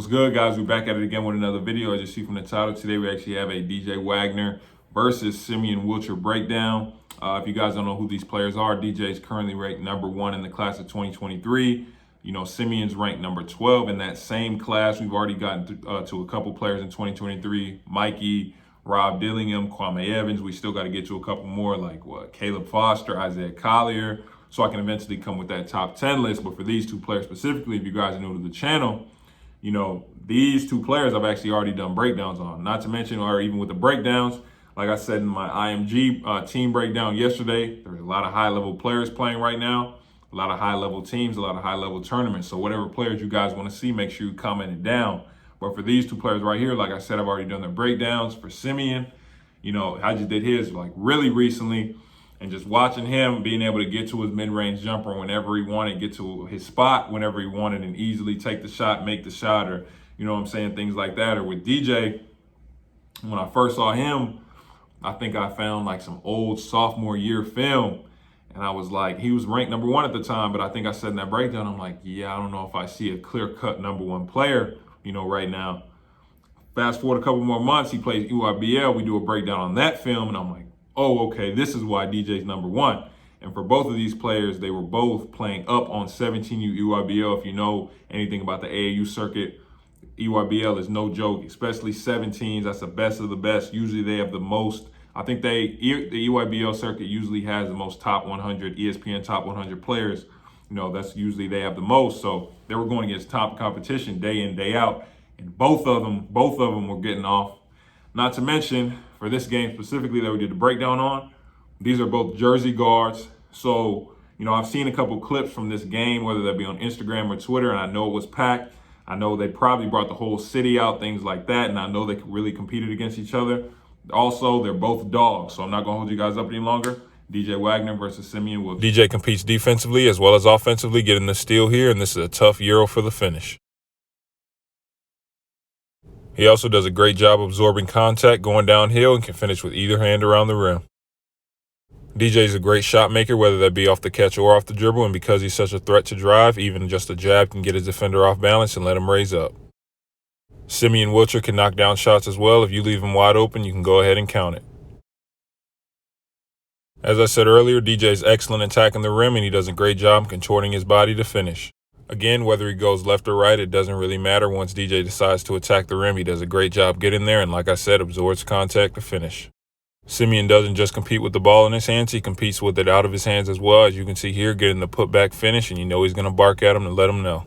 What's good, guys? We're back at it again with another video. As you see from the title, today we actually have a DJ Wagner versus Simeon Wilcher breakdown. If you guys don't know who these players are, DJ is currently ranked #1 in the class of 2023. Simeon's ranked number 12 in that same class. We've already gotten to a couple players in 2023. Mikey, Rob Dillingham, Kwame Evans. We still got to get to a couple more like Caleb Foster, Isaiah Collier, so I can eventually come with that top 10 list. But for these two players specifically, if you guys are new to the channel, these two players I've actually already done breakdowns on. Not to mention, or even with the breakdowns, like I said in my IMG team breakdown yesterday, there's a lot of high-level players playing right now, a lot of high-level teams, a lot of high-level tournaments. So whatever players you guys want to see, make sure you comment it down. But for these two players right here, like I said, I've already done their breakdowns. For Simeon, I just did his like really recently. And just watching him being able to get to his mid-range jumper whenever he wanted, get to his spot whenever he wanted, and easily take the shot, make the shot, or, things like that. Or with DJ, when I first saw him, I think I found like some old sophomore year film. And I was like, he was ranked #1 at the time, but I think I said in that breakdown, I'm like, yeah, I don't know if I see a clear-cut #1 player, right now. Fast forward a couple more months, he plays EYBL. We do a breakdown on that film, and I'm like, oh, okay, this is why DJ's #1. And for both of these players, they were both playing up on 17U EYBL. If you know anything about the AAU circuit, EYBL is no joke, especially 17s. That's the best of the best. Usually they have the most. I think the EYBL circuit usually has the most top 100, ESPN top 100 players. That's usually they have the most. So they were going against top competition day in, day out. And both of them were getting off. Not to mention, for this game specifically that we did the breakdown on, these are both Jersey guards. So, I've seen a couple clips from this game, whether that be on Instagram or Twitter, and I know it was packed. I know they probably brought the whole city out, things like that, and I know they really competed against each other. Also, they're both dogs, so I'm not going to hold you guys up any longer. DJ Wagner versus Simeon Wilcher. DJ competes defensively as well as offensively, getting the steal here, and this is a tough Euro for the finish. He also does a great job absorbing contact going downhill and can finish with either hand around the rim. DJ is a great shot maker, whether that be off the catch or off the dribble, and because he's such a threat to drive, even just a jab can get his defender off balance and let him raise up. Simeon Wilcher can knock down shots as well. If you leave him wide open, you can go ahead and count it. As I said earlier, DJ is excellent attacking the rim, and he does a great job contorting his body to finish. Again, whether he goes left or right, it doesn't really matter. Once DJ decides to attack the rim, he does a great job getting there, and like I said, absorbs contact to finish. Simeon doesn't just compete with the ball in his hands, he competes with it out of his hands as well. As you can see here, getting the putback finish, and he's going to bark at him to let him know.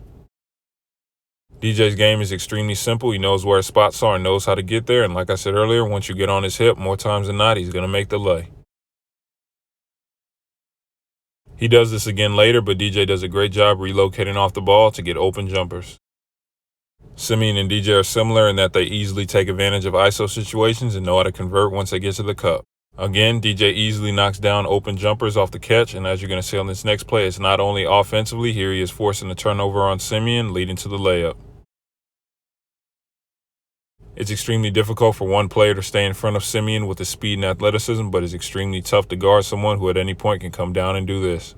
DJ's game is extremely simple. He knows where his spots are and knows how to get there, and like I said earlier, once you get on his hip, more times than not, he's going to make the lay. He does this again later, but DJ does a great job relocating off the ball to get open jumpers. Simeon and DJ are similar in that they easily take advantage of ISO situations and know how to convert once they get to the cup. Again, DJ easily knocks down open jumpers off the catch, and as you're going to see on this next play, it's not only offensively, here he is forcing a turnover on Simeon, leading to the layup. It's extremely difficult for one player to stay in front of Simeon with his speed and athleticism, but it's extremely tough to guard someone who at any point can come down and do this.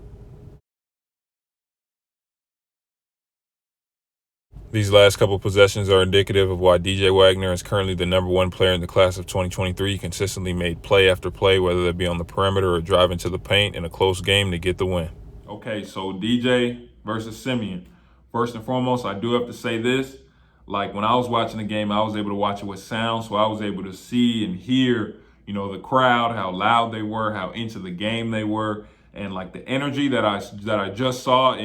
These last couple possessions are indicative of why DJ Wagner is currently the #1 player in the class of 2023. He consistently made play after play, whether that be on the perimeter or driving to the paint in a close game to get the win. Okay, so DJ versus Simeon. First and foremost, I do have to say this. Like when I was watching the game, I was able to watch it with sound, so I was able to see and hear, the crowd, how loud they were, how into the game they were, and like the energy that I just saw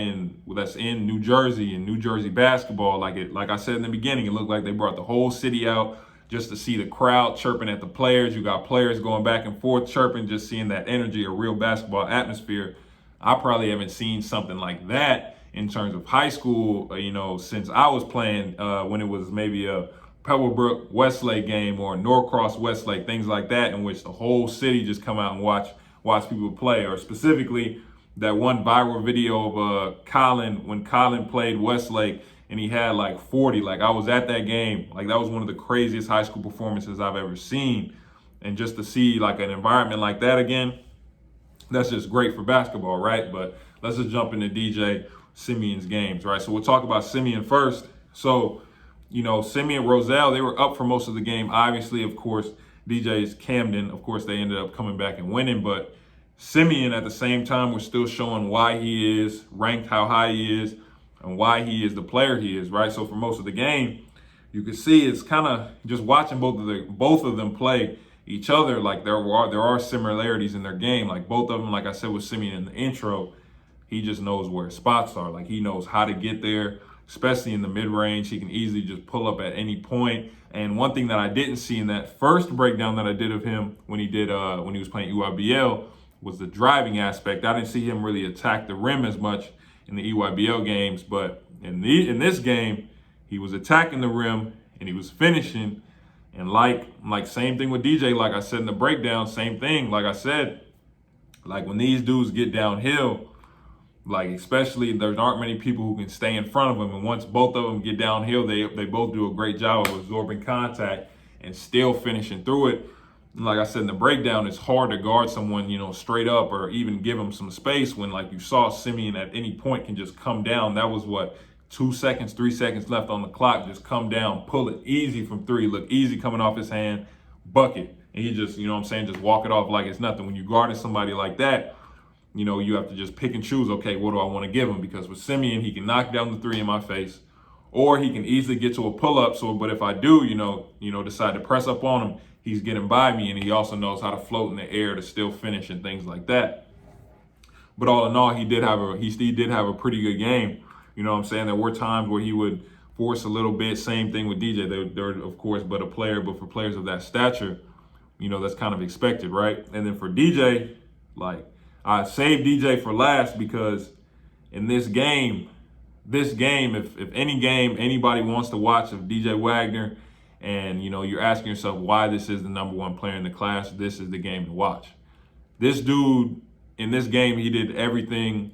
that's in New Jersey and New Jersey basketball. Like I said in the beginning, it looked like they brought the whole city out just to see the crowd chirping at the players. You got players going back and forth chirping, just seeing that energy, a real basketball atmosphere. I probably haven't seen something like that in terms of high school, since I was playing when it was maybe a Pebblebrook Westlake game or Norcross Westlake, things like that, in which the whole city just come out and watch people play. Or specifically that one viral video of Colin, when Colin played Westlake and he had like 40. Like I was at that game. Like that was one of the craziest high school performances I've ever seen. And just to see like an environment like that again, that's just great for basketball, right? But let's just jump into DJ Simeon's games, right? So we'll talk about Simeon first. So Simeon, Roselle, they were up for most of the game. Obviously, of course, DJ's Camden, of course, they ended up coming back and winning. But Simeon, at the same time, was still showing why he is ranked, how high he is, and why he is the player he is, right? So for most of the game, you can see it's kind of just watching both of them play each other. Like there are similarities in their game. Like both of them, like I said with Simeon in the intro, he just knows where spots are. Like he knows how to get there, especially in the mid-range. He can easily just pull up at any point. And one thing that I didn't see in that first breakdown that I did of him when he was playing EYBL was the driving aspect. I didn't see him really attack the rim as much in the EYBL games, but in this game, he was attacking the rim and he was finishing. And like same thing with DJ, like I said in the breakdown, same thing. Like I said, like when these dudes get downhill, like especially there aren't many people who can stay in front of them. And once both of them get downhill, they both do a great job of absorbing contact and still finishing through it. And like I said in the breakdown, it's hard to guard someone, straight up or even give them some space when, like you saw, Simeon at any point can just come down. That was 2 seconds, 3 seconds left on the clock. Just come down, pull it easy from three, look easy coming off his hand, bucket. And he just, just walk it off like it's nothing. When you're guarding somebody like that, you have to just pick and choose, okay, what do I want to give him? Because with Simeon, he can knock down the three in my face, or he can easily get to a pull-up. But if I do, decide to press up on him, he's getting by me, and he also knows how to float in the air to still finish and things like that. But all in all, he did have a pretty good game. There were times where he would force a little bit. Same thing with DJ. They're of course, but for players of that stature, that's kind of expected, right? And then for DJ, like I saved DJ for last because in this game, if any game anybody wants to watch of DJ Wagner, and you're asking yourself why this is the number one player in the class, this is the game to watch. This dude in this game, he did everything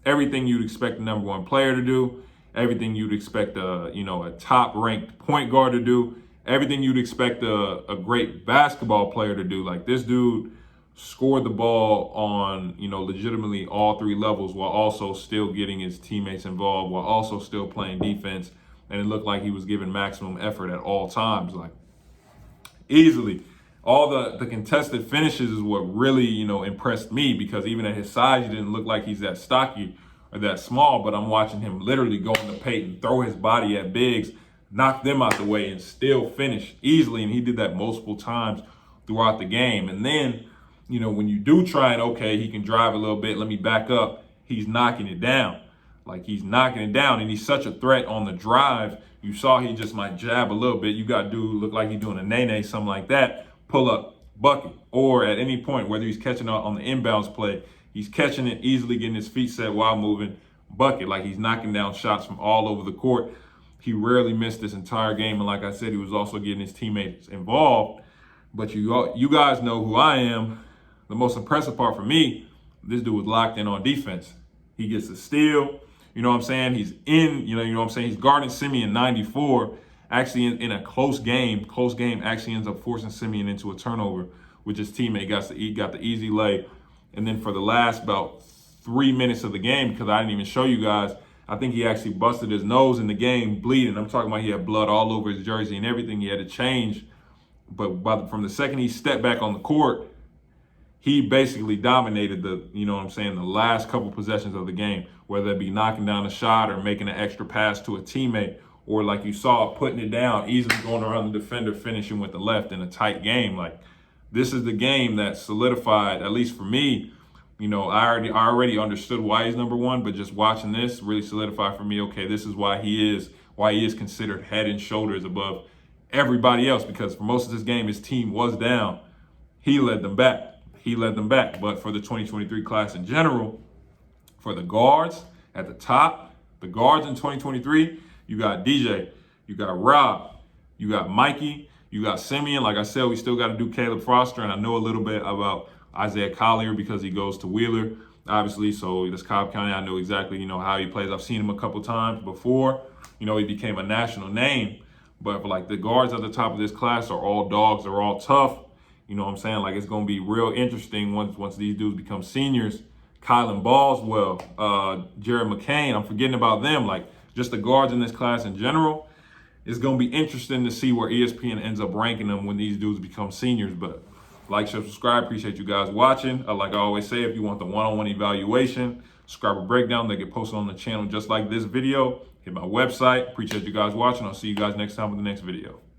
you'd expect a number one player to do, everything you'd expect a top ranked point guard to do, everything you'd expect a great basketball player to do. Like this dude scored the ball on, legitimately all three levels while also still getting his teammates involved, while also still playing defense. And it looked like he was giving maximum effort at all times, like easily. All the contested finishes is what really, impressed me, because even at his size, he didn't look like he's that stocky or that small, but I'm watching him literally go in the paint and throw his body at bigs, knock them out the way, and still finish easily. And he did that multiple times throughout the game. And then, when you do try and, okay, he can drive a little bit, let me back up, he's knocking it down. Like he's knocking it down, and he's such a threat on the drive. You saw he just might jab a little bit. You got dude look like he's doing a nene, something like that. Pull up, bucket. Or at any point, whether he's catching it on the inbounds play, he's catching it easily, getting his feet set while moving, bucket. Like he's knocking down shots from all over the court. He rarely missed this entire game. And like I said, he was also getting his teammates involved. But you guys know who I am. The most impressive part for me, this dude was locked in on defense. He gets a steal. He's in, he's guarding Simeon 94. Actually, in a close game actually ends up forcing Simeon into a turnover, which his teammate got the easy lay. And then for the last about 3 minutes of the game, because I didn't even show you guys, I think he actually busted his nose in the game, bleeding. I'm talking about he had blood all over his jersey and everything. He had to change. But from the second he stepped back on the court, he basically dominated the last couple possessions of the game, whether it be knocking down a shot or making an extra pass to a teammate, or like you saw, putting it down, easily going around the defender, finishing with the left in a tight game. Like this is the game that solidified, at least for me, I already understood why he's number one, but just watching this really solidified for me, okay, this is why he is considered head and shoulders above everybody else, because for most of this game, his team was down. He led them back. But for the 2023 class in general, for the guards at the top, the guards in 2023, you got DJ, you got Rob, you got Mikey, you got Simeon. Like I said, we still got to do Caleb Foster, and I know a little bit about Isaiah Collier because he goes to Wheeler, obviously. So that's Cobb County. I know exactly, how he plays. I've seen him a couple times before. He became a national name. But for like the guards at the top of this class are all dogs. They're all tough. Like it's going to be real interesting once these dudes become seniors. Kylan Boswell, Jared McCain, I'm forgetting about them. Like just the guards in this class in general. it's going to be interesting to see where ESPN ends up ranking them when these dudes become seniors. But like, share, subscribe. Appreciate you guys watching. Like I always say, if you want the one-on-one evaluation, subscriber breakdown, they get posted on the channel just like this video. Hit my website. Appreciate you guys watching. I'll see you guys next time with the next video.